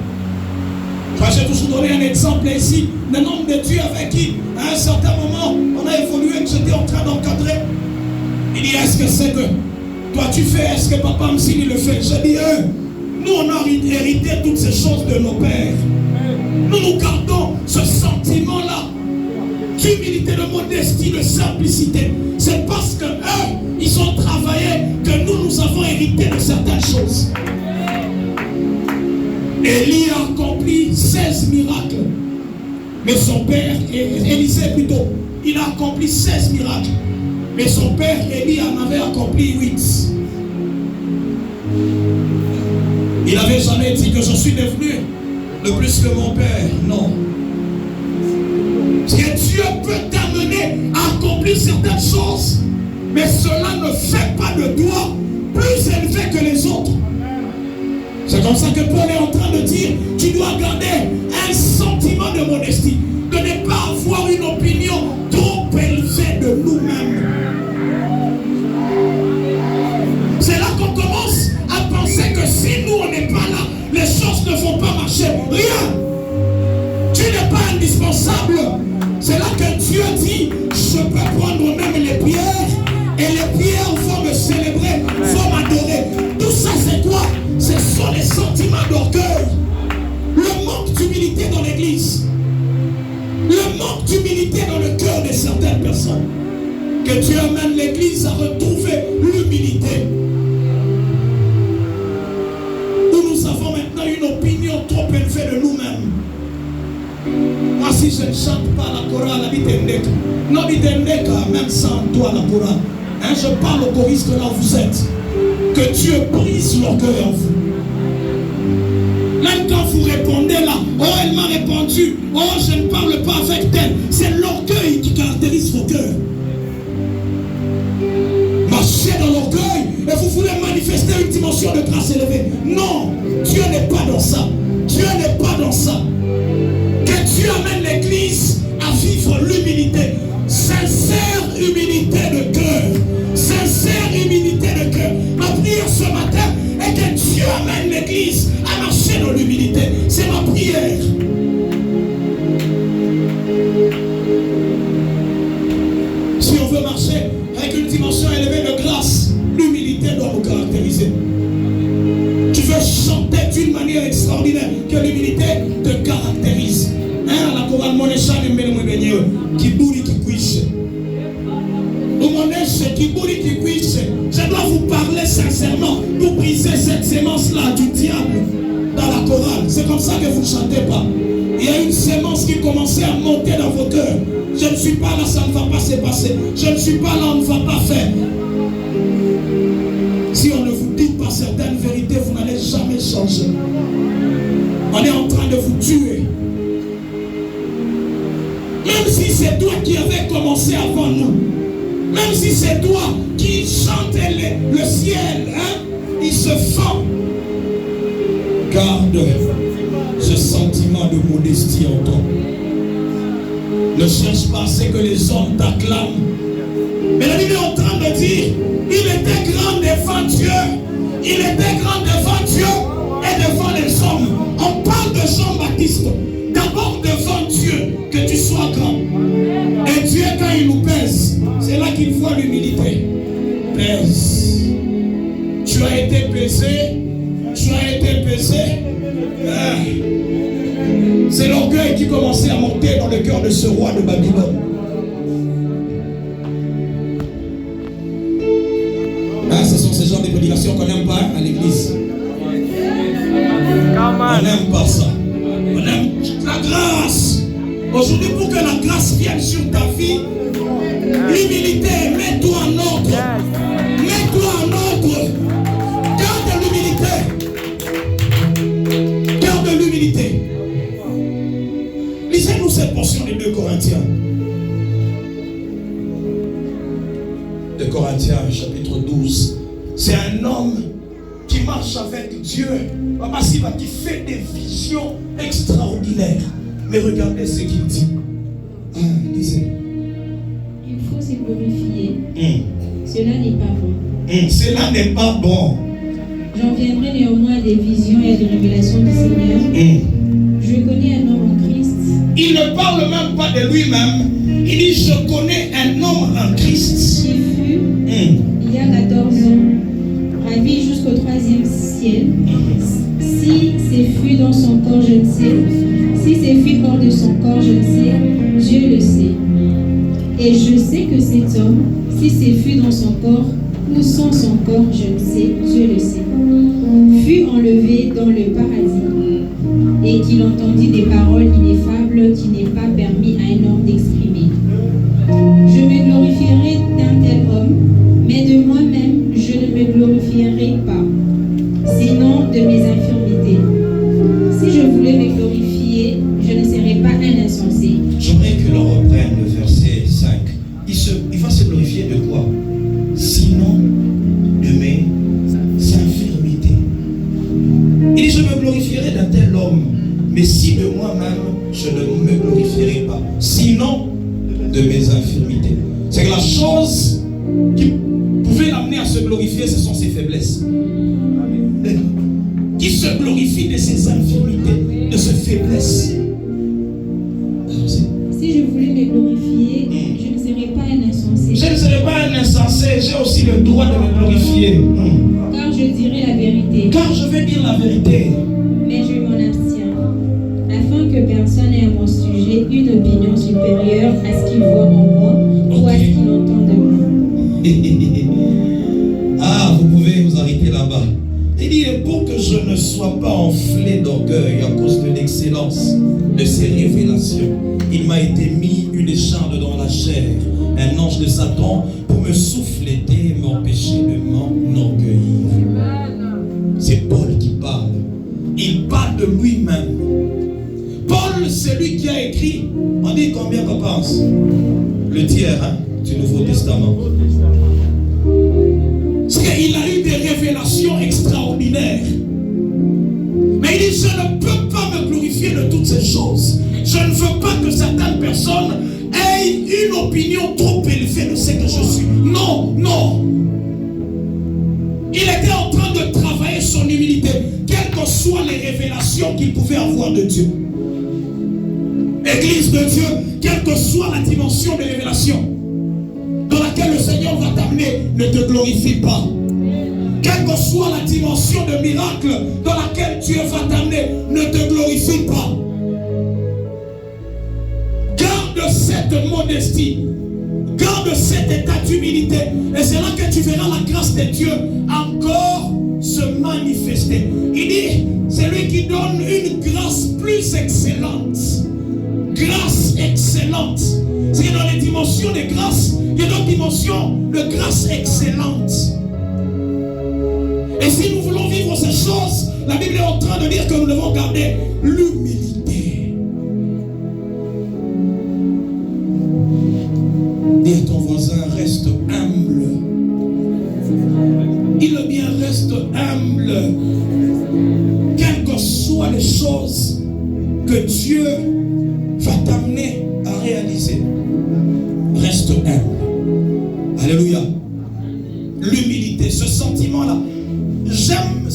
J'ai toujours donné un exemple ici d'un homme de Dieu avec qui, à un certain moment, on a évolué, que j'étais en train d'encadrer. Il dit, est-ce que c'est que toi tu fais, est-ce que papa Msini le fait? J'ai dit, nous on a hérité toutes ces choses de nos pères. Nous gardons ce sentiment-là d'humilité, de modestie, de simplicité. C'est parce que eux, ils ont travaillé que nous avons hérité de certaines choses. Élie a accompli 16 miracles. Mais son père, Élisée plutôt, il a accompli 16 miracles. Mais son père, Élie, en avait accompli 8. Il n'avait jamais dit que je suis devenu le plus que mon père. Non. Parce que Dieu peut t'amener à accomplir certaines choses. Mais cela ne fait pas de toi plus élevé que les autres. C'est comme ça que Paul est en train de dire, tu dois garder un sentiment de modestie, de ne pas avoir une opinion trop élevée de nous-mêmes. C'est là qu'on commence à penser que si nous on n'est pas là, les choses ne vont pas marcher. Rien. Tu n'es pas indispensable. C'est là que Dieu dit, je peux prendre même les pierres et les pierres vont me célébrer, vont m'adorer. Tout ça c'est quoi? Ce sont les sentiments d'orgueil, le manque d'humilité dans l'église, le manque d'humilité dans le cœur de certaines personnes. Que Dieu amène l'église à retrouver l'humilité. Où nous avons maintenant une opinion trop élevée de nous-mêmes. Moi si je ne chante pas la chorale, non, même sans toi la chorale. Je parle au choriste là où vous êtes. Que Dieu brise l'orgueil en vous. Même quand vous répondez là, oh elle m'a répondu, oh je ne parle pas avec elle, c'est l'orgueil qui caractérise vos cœurs. Marchez dans l'orgueil et vous voulez manifester une dimension de grâce élevée. Non, Dieu n'est pas dans ça. Dieu n'est pas dans ça. Que Dieu amène l'église à vivre l'humilité. Sincère humilité de cœur. Sincère humilité de cœur. Ma prière ce matin est que Dieu amène l'église à marcher dans l'humilité. C'est ma prière. Si on veut marcher avec une dimension élevée de grâce, l'humilité doit nous caractériser. Tu veux chanter d'une manière extraordinaire, que l'humilité te caractérise. La chorale Monécha qui bourri qui cuisse. Je dois vous parler sincèrement pour briser cette sémence-là du diable dans la chorale. C'est comme ça que vous ne chantez pas. Il y a une sémence qui commençait à monter dans vos cœurs. Je ne suis pas là, ça ne va pas se passer. Je ne suis pas là, on ne va pas faire. Si on ne vous dit pas certaines vérités, vous n'allez jamais changer. On est en train de vous tuer. Même si c'est toi qui avais commencé avant nous, même si c'est toi qui chantais le ciel, il se fend. Garde ce sentiment de modestie en toi. Ne cherche pas ce que les hommes t'acclament. Mais la Bible est en train de dire, il était grand devant Dieu. Il était grand devant Dieu et devant les hommes. On parle de Jean-Baptiste. D'abord devant Dieu, que tu sois grand. Et Dieu, quand il nous pèse, c'est là qu'il voit l'humilité. Pèse. Tu as été pesé. Tu as été pesé. C'est l'orgueil qui commençait à monter dans le cœur de ce roi de Babylone. Ce sont ces genres de prédications qu'on n'aime pas à l'église. On n'aime pas ça. On aime la grâce. Aujourd'hui, pour que la grâce vienne sur ta vie, l'humilité, mets-toi en ordre. Mets-toi en ordre. Garde l'humilité. Garde l'humilité. Lisez-nous cette portion des 2 Corinthiens. 2 Corinthiens, chapitre 12. C'est un homme qui marche avec Dieu. Papa Siva qui fait des visions extraordinaires. Mais regardez ce qu'il dit. Ah, lisez. Il faut se glorifier. Cela n'est pas bon. Cela n'est pas bon. J'en viendrai néanmoins à des visions et à des révélations du Seigneur. Je connais un homme en Christ. Il ne parle même pas de lui-même. Il dit, je connais un homme en Christ. Qui fut, il y a 14 ans, ravi jusqu'au 3e ciel. Si c'est fut dans son corps, je ne sais. Si c'est fut hors de son corps, je ne sais. Dieu le sait. Et je sais que cet homme, si c'est fut dans son corps ou sans son corps, je ne sais. Dieu le sait. Fut enlevé dans le paradis et qu'il entendit des paroles ineffables qui n'est pas permis à un homme d'exprimer. Je me glorifierai d'un tel homme, mais de moi-même je ne me glorifierai pas, sinon de mes infirmités. Si je voulais me glorifier, je ne serais pas un insensé. J'aimerais que l'on reprenne le verset 5. Il va se glorifier de quoi? Sinon de mes infirmités. Il dit, je me glorifierai d'un tel homme, mais si de moi-même, je ne me glorifierai pas. Sinon, de mes infirmités. C'est que la chose qui pouvait l'amener à se glorifier, ce sont ses faiblesses. Qui se glorifie de ses infirmités, de ses faiblesses. Si je voulais me glorifier, je ne serais pas un insensé. Je ne serais pas un insensé, j'ai aussi le droit de me glorifier. Car je dirai la vérité. Car je vais dire la vérité. Mais je m'en abstiens, afin que personne n'ait à mon sujet une opinion supérieure à ce qu'il voit en moi ou à ce qu'il entend de moi. Ah, vous pouvez vous arrêter là-bas. Il dit, pour que je ne sois pas enflé d'orgueil à cause de l'excellence de ces révélations, il m'a été mis une écharpe dans la chair, un ange de Satan, pour me souffléter et m'empêcher de m'enorgueillir. C'est Paul qui parle. Il parle de lui-même. Paul, c'est lui qui a écrit. On dit combien qu'on pense? Le tiers du Nouveau Testament. Parce qu'il a eu des révélations extraordinaires. Mais il dit, je ne peux pas me glorifier de toutes ces choses. Je ne veux pas que certaines personnes aient une opinion trop élevée de ce que je suis. Non, non. Il était en train de travailler son humilité, quelles que soient les révélations qu'il pouvait avoir de Dieu. Église de Dieu, quelle que soit la dimension des révélations dans laquelle le Seigneur va t'amener, ne te glorifie pas. Quelle que soit la dimension de miracle dans laquelle Dieu va t'amener, ne te glorifie pas. Garde cette modestie, garde cet état d'humilité, et c'est là que tu verras la grâce de Dieu encore se manifester. Il dit, c'est lui qui donne une grâce plus excellente. Grâce excellente. C'est que dans les dimensions de grâce, il y a d'autres dimensions de grâce excellente. Et si nous voulons vivre ces choses, la Bible est en train de dire que nous devons garder l'humilité. Dis à ton voisin, reste humble. Dis-le bien, reste humble. Quelles que soient les choses que Dieu va t'amener à réaliser, reste humble. Alléluia. L'humilité, ce sentiment-là. J'aime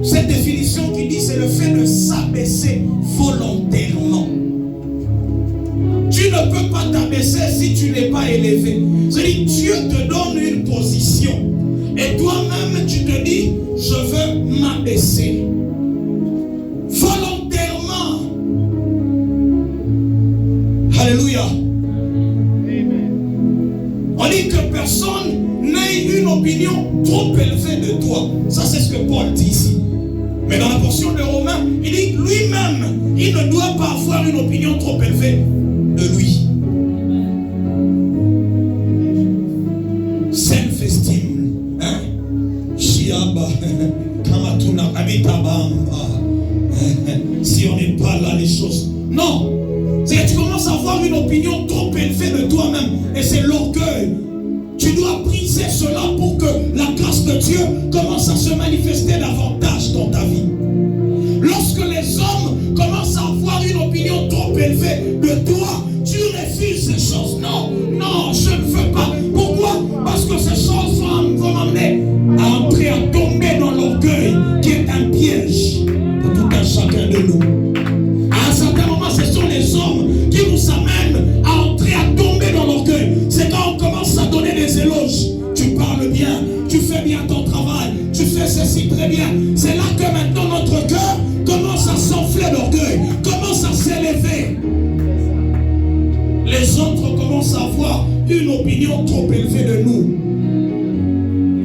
cette définition qui dit c'est le fait de s'abaisser volontairement. Tu ne peux pas t'abaisser si tu n'es pas élevé. C'est-à-dire Dieu te donne une position et toi-même tu te dis je veux m'abaisser volontairement. Alléluia. On dit que personne n'ait une opinion trop élevée de toi. Ça, c'est ce que Paul dit ici. Mais dans la portion de Romains, il dit lui-même, il ne doit pas avoir une opinion trop élevée de lui. Self-esteem. Shiaba. Kamatuna Abitabamba. Si on n'est pas là, les choses. Non. C'est que tu commences à avoir une opinion trop élevée de toi-même. Et c'est l'orgueil. Tu dois briser cela pour que la grâce de Dieu commence à se manifester davantage dans ta vie. Lorsque les hommes commencent à avoir une opinion élevé de toi, tu refuses ces choses. Non, non, je ne veux pas. Pourquoi? Parce que ces choses vont m'amener à entrer, à tomber dans l'orgueil, qui est un piège pour tout un chacun de nous. À un certain moment, ce sont les hommes qui nous amènent à entrer, à tomber dans l'orgueil. C'est quand on commence à donner des éloges. Tu parles bien, tu fais bien ton travail, tu fais ceci très bien. C'est là que maintenant notre cœur commence à s'enfler d'orgueil, commence à s'élever. Les autres commencent à avoir une opinion trop élevée de nous.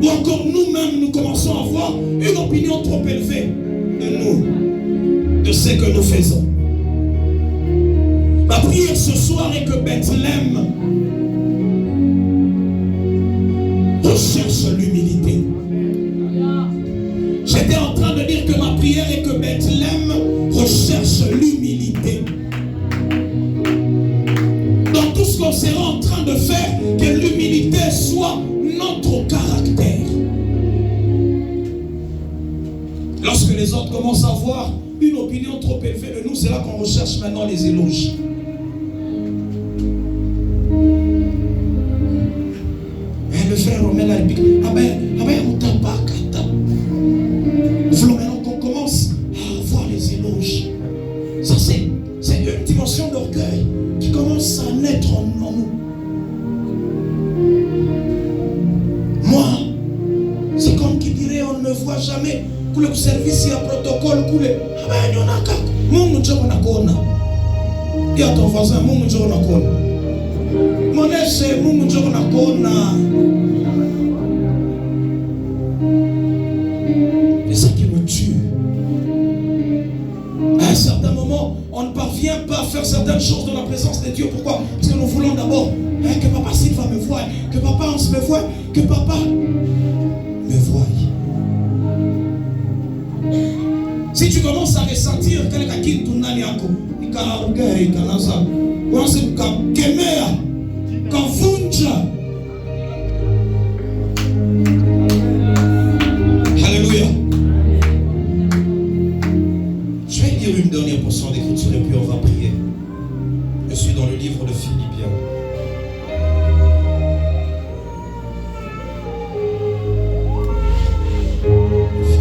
Ou encore nous-mêmes, nous commençons à avoir une opinion trop élevée de nous, de ce que nous faisons. Ma prière ce soir est que Bethléem recherche l'humilité. J'étais en train de dire que ma prière est que Bethléem recherche l'humilité. Dans tout ce qu'on sera en train de faire, que l'humilité soit notre caractère. Lorsque les autres commencent à avoir une opinion trop élevée de nous, c'est là qu'on recherche maintenant les éloges. Le frère Romain a dit, on t'a pas kata. Maintenant qu'on commence à avoir les éloges. Ça c'est une dimension d'orgueil qui commence à naître en nous. Moi, c'est comme qui dirait, on ne me voit jamais. Le service, il y a protocole. Il y a ton voisin, mon c'est ça qui me tue. À un certain moment, on ne parvient pas à faire certaines choses dans la présence de Dieu. Pourquoi? Parce que nous voulons d'abord que papa Sylvain me voie, que papa Hans me voie, que papa me voie. Si tu commences à ressentir quelqu'un qui est tourné à l'eau, il y a un gars qui est là, il y a un kemea, kavunja. Alléluia. Je vais lire une dernière portion d'écriture et puis on va prier. Je suis dans le livre de Philippiens.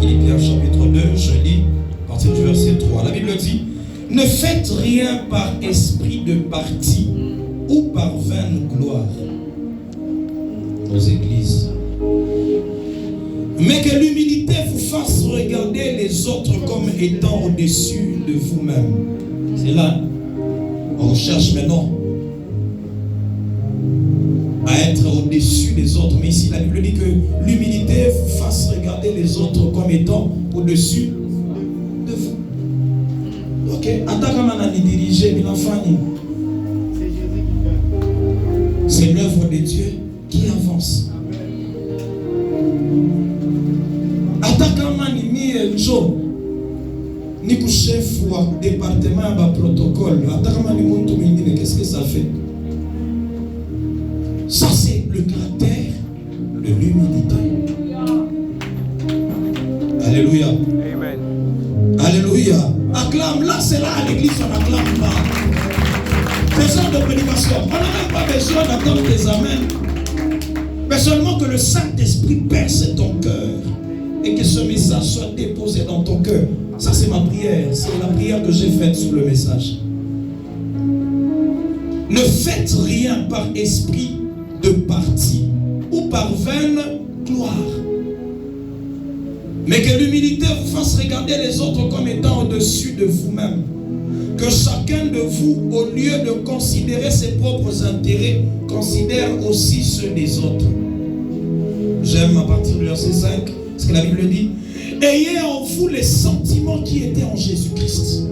Philippiens chapitre 2, je lis à partir du verset 3. La Bible dit: ne faites rien par esprit de parti ou par vaine gloire aux églises, mais que l'humilité vous fasse regarder les autres comme étant au-dessus de vous-même. C'est là, on recherche maintenant à être au-dessus des autres. Mais ici, la Bible dit que l'humilité vous fasse regarder les autres comme étant au-dessus de vous. Ok, attaquement diriger l'enfant. C'est l'œuvre de Dieu qui avance. Attaquement ni Joe, ni pour chef ou département ou protocole. Attaquement ni mon tout mais qu'est-ce que ça fait? Ça c'est le caractère de l'humilité. Alléluia. Amen. Alléluia. Acclame, là c'est là à l'église on acclame pas. Besoin de prédication. On n'a même pas besoin d'attendre des amens. Mais seulement que le Saint-Esprit perce ton cœur et que ce message soit déposé dans ton cœur. Ça c'est ma prière. C'est la prière que j'ai faite sur le message. Ne faites rien par esprit de parti ou par vaine gloire, mais que l'humilité vous fasse regarder les autres comme étant au-dessus de vous-même. Que chacun de vous, au lieu de considérer ses propres intérêts, considère aussi ceux des autres. J'aime à partir du verset 5 ce que la Bible dit: ayez en vous les sentiments qui étaient en Jésus-Christ,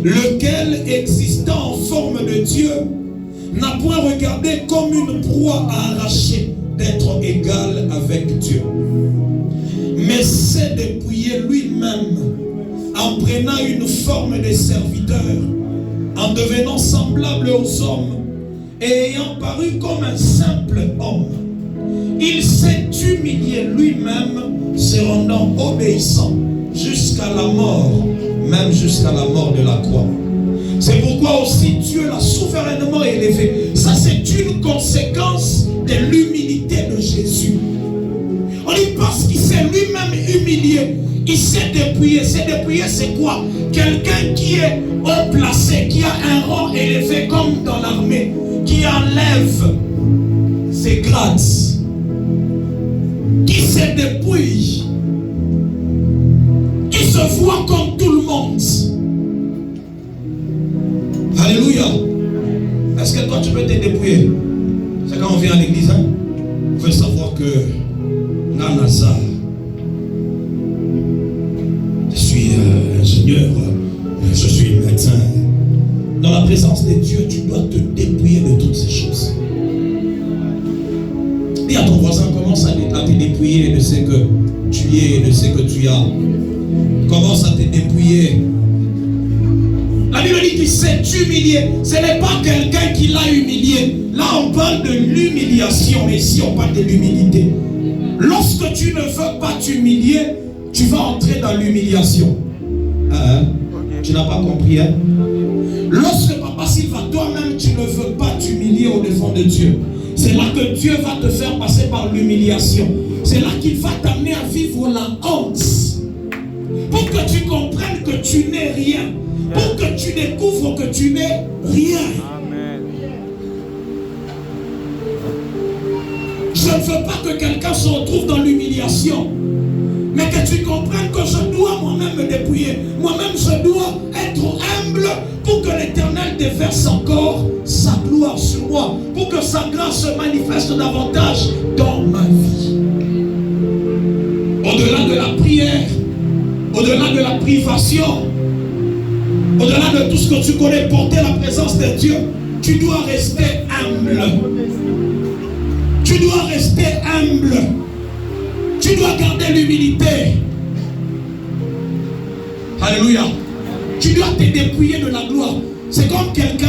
lequel, existant en forme de Dieu, n'a point regardé comme une proie à arracher d'être égal avec Dieu, mais s'est dépouillé lui-même en prenant une forme de serviteur, en devenant semblable aux hommes et ayant paru comme un simple homme. Il s'est humilié lui-même, se rendant obéissant jusqu'à la mort, même jusqu'à la mort de la croix. C'est pourquoi aussi Dieu l'a souverainement élevé. Ça, c'est une conséquence de l'humilité de Jésus. On dit parce qu'il s'est lui-même humilié, il s'est dépouillé. S'est dépouillé, c'est quoi? Quelqu'un qui est haut placé, qui a un rang élevé comme dans l'armée, qui enlève ses grades, qui se dépouille, qui se voit comme tout le monde. Alléluia. Est-ce que toi tu peux te dépouiller? C'est quand on vient à l'église, hein? Vous pouvez savoir que Nanasa, je suis ingénieur, je suis médecin. Dans la présence de Dieu, tu dois te dépouiller de toutes ces choses. Dis à ton voisin, commence à te dépouiller de ce que tu es, de ce que tu as. Commence à te dépouiller. La Bible dit qu'il s'est humilié. Ce n'est pas quelqu'un qui l'a humilié. Là, on parle de l'humiliation, mais ici, on parle de l'humilité. Lorsque tu ne veux pas t'humilier, tu vas entrer dans l'humiliation. Tu n'as pas compris, hein? Lorsque Papa Sylva, toi-même, tu ne veux pas t'humilier au devant de Dieu, c'est là que Dieu va te faire passer par l'humiliation. C'est là qu'il va t'amener à vivre la honte. Pour que tu comprennes que tu n'es rien. Pour que tu découvres que tu n'es rien. Amen. Je ne veux pas que quelqu'un se retrouve dans l'humiliation. Mais que tu comprennes que je dois moi-même me dépouiller. Moi-même, je dois être humble pour que l'Éternel déverse encore sa gloire sur moi. Pour que sa grâce se manifeste davantage dans ma vie. Au-delà de la prière, au-delà de la privation, au-delà de tout ce que tu connais, porter la présence de Dieu, tu dois rester humble. Tu dois rester humble. Tu dois garder l'humilité. Alléluia. Tu dois te dépouiller de la gloire. C'est comme quelqu'un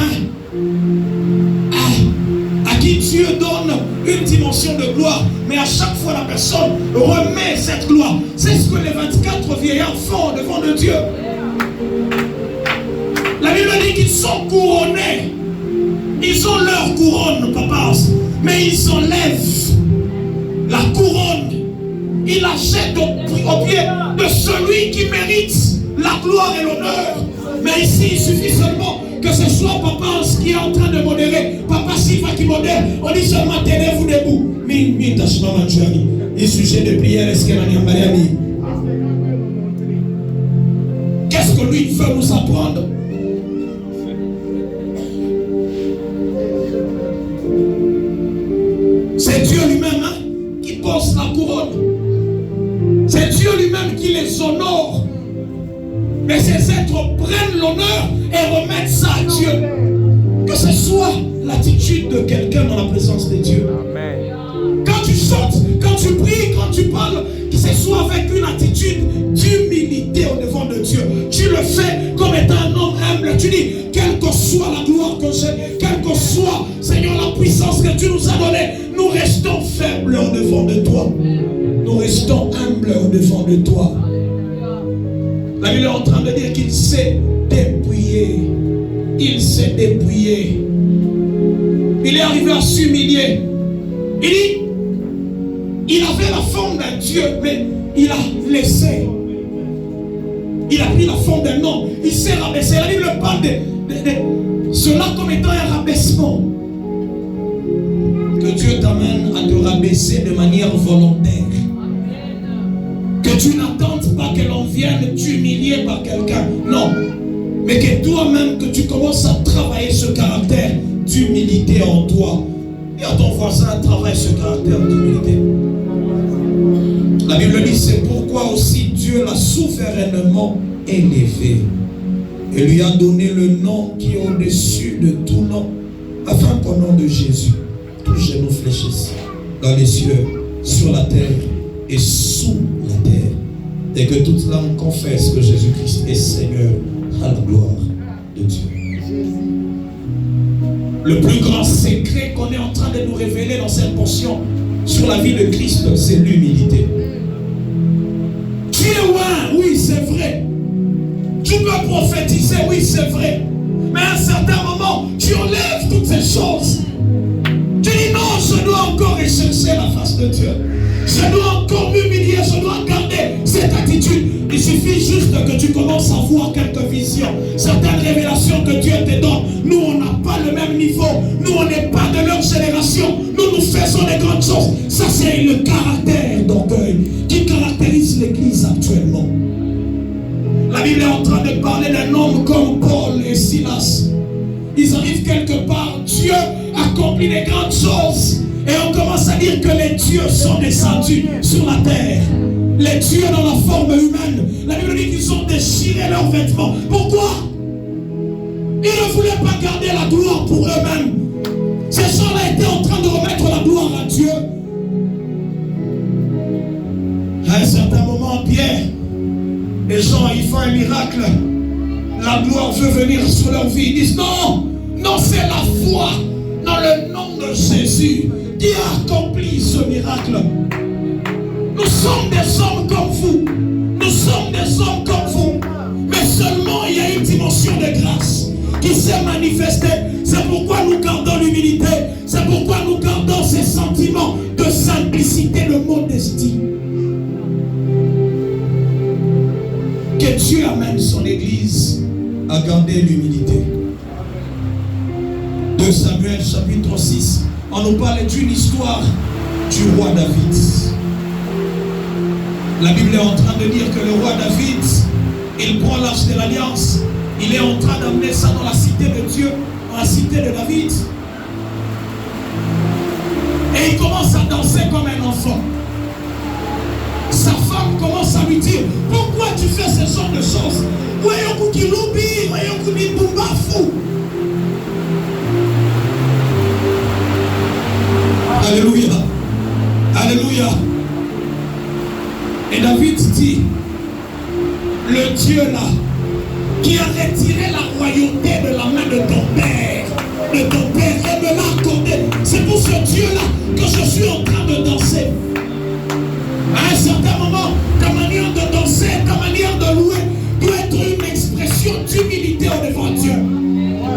à qui Dieu donne une dimension de gloire. Mais à chaque fois, la personne remet cette gloire. C'est ce que les 24 vieillards font devant de Dieu. La Bible dit qu'ils sont couronnés. Ils ont leur couronne, papa. Mais ils enlèvent la couronne. Ils la jettent au pied de celui qui mérite la gloire et l'honneur. Mais ici, il suffit seulement que ce soit papa qui est en train de modérer. Papa Sylva qui modère. On dit seulement tenez-vous debout. sujet de prière, est-ce qu'elle en a mis? Qu'est-ce que lui veut nous apprendre? C'est Dieu lui-même qui pose la couronne. C'est Dieu lui-même qui les honore. Mais ces êtres prennent l'honneur et remettent ça à Dieu. Que ce soit l'attitude de quelqu'un dans la présence de Dieu. Amen. Quand tu chantes, quand tu pries, quand tu parles, que ce soit avec une attitude d'humilité au devant de Dieu. Tu le fais comme étant un homme humble. Tu dis, quelle que soit la gloire que j'ai, quelle que soit, Seigneur, la puissance que tu nous as donnée, nous restons faibles au devant de toi. Nous restons humbles au devant de toi. La Bible est en train de dire qu'il s'est dépouillé. Il s'est dépouillé. Il est arrivé à s'humilier. Il dit, il avait la forme d'un Dieu, mais il a laissé. Il a pris la forme d'un homme. Il s'est rabaissé. La Bible parle de cela comme étant un rabaissement. Que Dieu t'amène à te rabaisser de manière volontaire. Que tu n'attendes pas que l'on vienne t'humilier par quelqu'un. Non. Mais que toi-même, que tu commences à travailler ce caractère d'humilité en toi. Et à ton voisin, travaille ce caractère d'humilité. La Bible dit, c'est pourquoi aussi Dieu l'a souverainement élevé. Et lui a donné le nom qui est au-dessus de tout nom. Afin qu'au nom de Jésus, tous genoux fléchissent dans les cieux, sur la terre et sous la terre. Et que toute langue confesse que Jésus-Christ est Seigneur à la gloire de Dieu. Le plus grand secret qu'on est en train de nous révéler dans cette portion sur la vie de Christ, c'est l'humilité. Tu es loin, oui c'est vrai. Tu peux prophétiser, oui c'est vrai. Mais ces choses. Tu dis non, je dois encore rechercher la face de Dieu. Je dois encore m'humilier, je dois garder cette attitude. Il suffit juste que tu commences à voir quelques visions, certaines révélations que Dieu te donne. Nous, on n'a pas le même niveau. Nous, on n'est pas de leur génération. Nous faisons des grandes choses. Ça, c'est le caractère d'orgueil qui caractérise l'Église actuellement. La Bible est en train de parler d'un homme comme Paul et Silas. Ils arrivent quelque part, Dieu accomplit des grandes choses. Et on commence à dire que les dieux sont descendus sur la terre. Les dieux dans la forme humaine. La Bible dit qu'ils ont déchiré leurs vêtements. Pourquoi? Ils ne voulaient pas garder la gloire pour eux-mêmes. Ces gens-là étaient en train de remettre la gloire à Dieu. À un certain moment, Pierre, les gens, ils font un miracle. La gloire veut venir sur leur vie. Ils disent non, non, c'est la foi dans le nom de Jésus qui a accompli ce miracle. Nous sommes des hommes comme vous. Nous sommes des hommes comme vous. Mais seulement il y a une dimension de grâce qui s'est manifestée. C'est pourquoi nous gardons l'humilité. C'est pourquoi nous gardons ces sentiments de simplicité, de modestie. Que Dieu amène son Église à garder l'humilité. 2 Samuel chapitre 6. On nous parle d'une histoire du roi David. La Bible est en train de dire que le roi David, il prend l'arche de l'alliance, il est en train d'amener ça dans la cité de Dieu, dans la cité de David. Et il commence à danser comme un enfant. Sa femme commence à lui dire, pourquoi tu fais ce genre de choses? Voyons qu'il l'oublie, voyons qu'il boumba fou. Alléluia. Alléluia. Et David dit, le Dieu là, qui a retiré la royauté de la main de ton père, et me l'a accordé. C'est pour ce Dieu là que je suis en train de danser. À un certain moment, ta manière de danser, ta manière de louer doit être une expression d'humilité au devant de Dieu.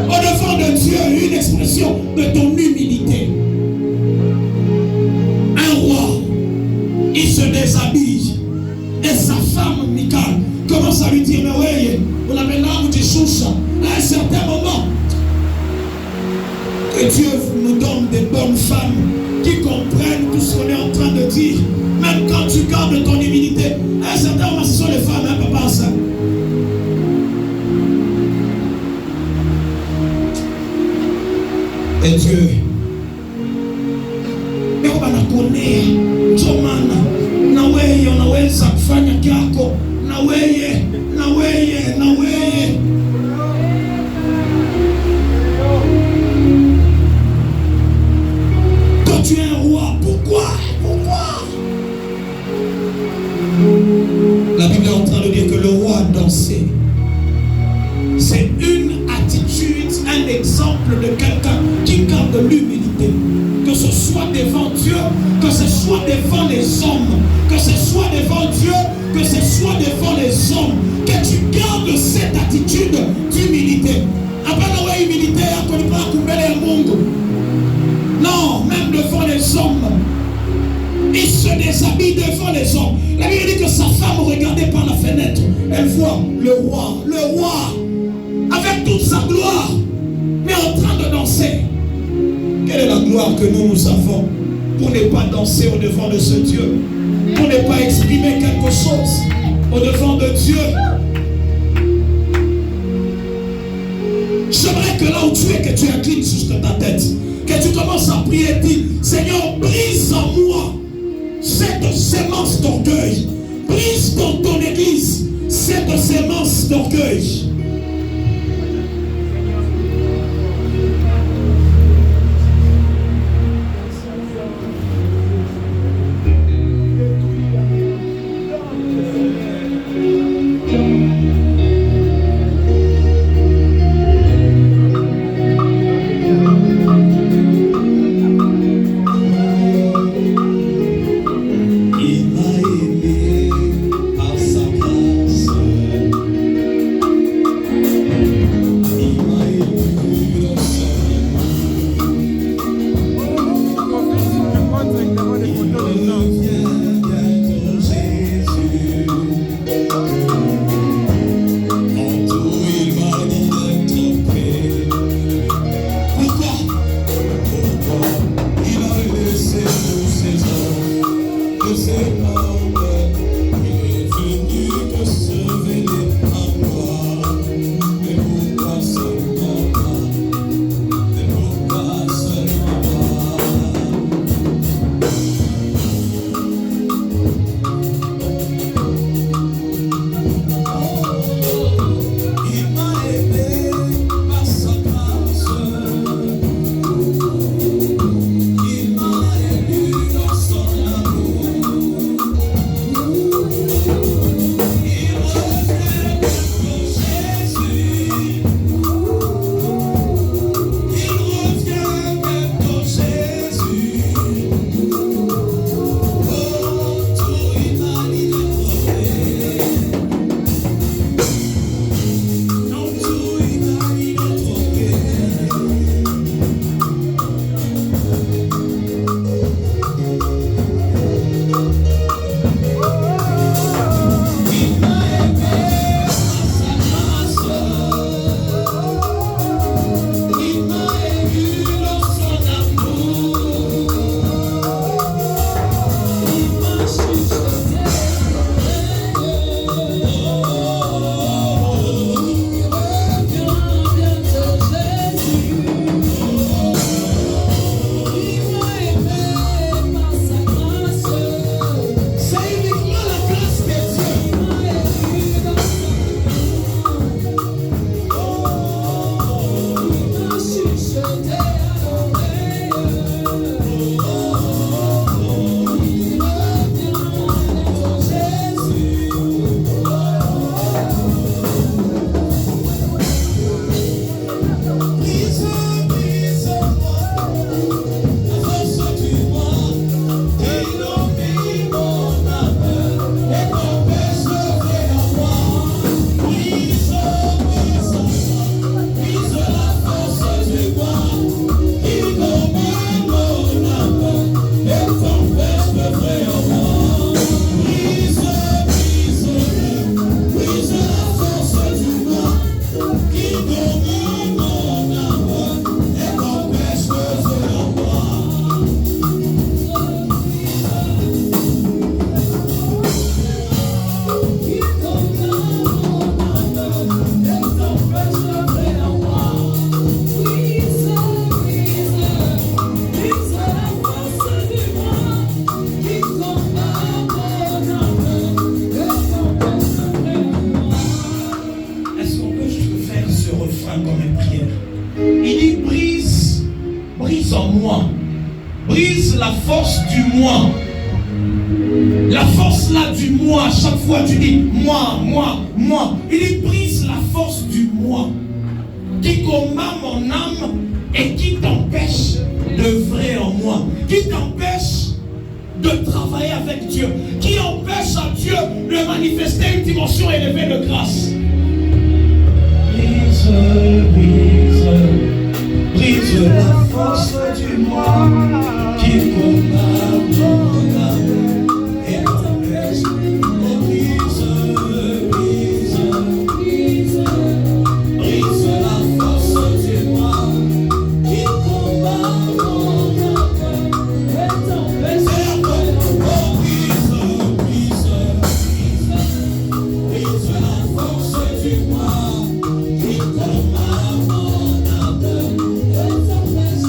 Au devant de Dieu, une expression de ton humilité. Un roi, il se déshabille et sa femme, Michal, commence à lui dire, mais oui, on a maintenant du choucha. À un certain moment, que Dieu nous donne des bonnes femmes qui comprennent tout ce qu'on est en train de dire. Même quand tu gardes ton humilité, à un certain moment, ce sont les femmes, hein, papa, ça. Et Dieu, et on va la connaître, Jomana, Naweye, unaweza kufanya kyako, Naweye. Quand tu es un roi, pourquoi? La Bible est en train de dire que le roi dansait. C'est une attitude, un exemple de quelqu'un qui garde l'humilité. Que ce soit devant Dieu, que ce soit devant les hommes, que ce soit devant Dieu, que ce soit devant les hommes, que tu gardes cette attitude d'humilité. Non, même devant les hommes. Il se déshabille devant les hommes. La Bible dit que sa femme regardait par la fenêtre. Elle voit le roi, avec toute sa gloire, mais en train de danser. Quelle est la gloire que nous avons pour ne pas danser au devant de ce Dieu, pour ne pas exprimer quelque chose au devant de Dieu? J'aimerais que là où tu es, que tu inclines juste ta tête, que tu commences à prier et dire, Seigneur, brise en moi cette sémence d'orgueil. Brise dans ton église cette sémence d'orgueil. brise en moi. Brise la force du moi. La force là du moi, à chaque fois tu dis moi. Il dit brise la force du moi qui combat mon âme et qui t'empêche d'œuvrer en moi, qui t'empêche de travailler avec Dieu, qui empêche à Dieu de manifester une dimension élevée de grâce. Brise la force du moi qui combat mon âme et t'empêche de brise la force du moi qui combat mon âme et t'empêche brise la force du moi qui combat mon âme et t'empêche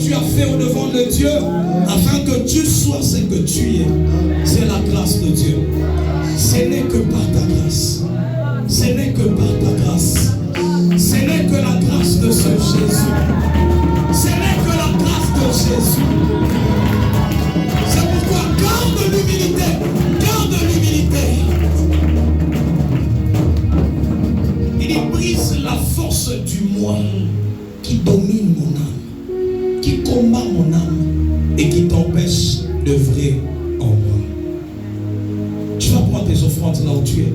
tu as fait au devant de Dieu afin que tu sois ce que tu es. C'est la grâce de Dieu. Ce n'est que par ta grâce. Ce n'est que par ta grâce. Ce n'est que la grâce de ce Jésus. Ce n'est que la grâce de Jésus. C'est pourquoi garde l'humilité. Garde l'humilité. Il brise la force du moi qui domine mon âme, qui combat mon âme et qui t'empêche d'œuvrer en moi. Tu vas prendre tes offrandes là où tu es.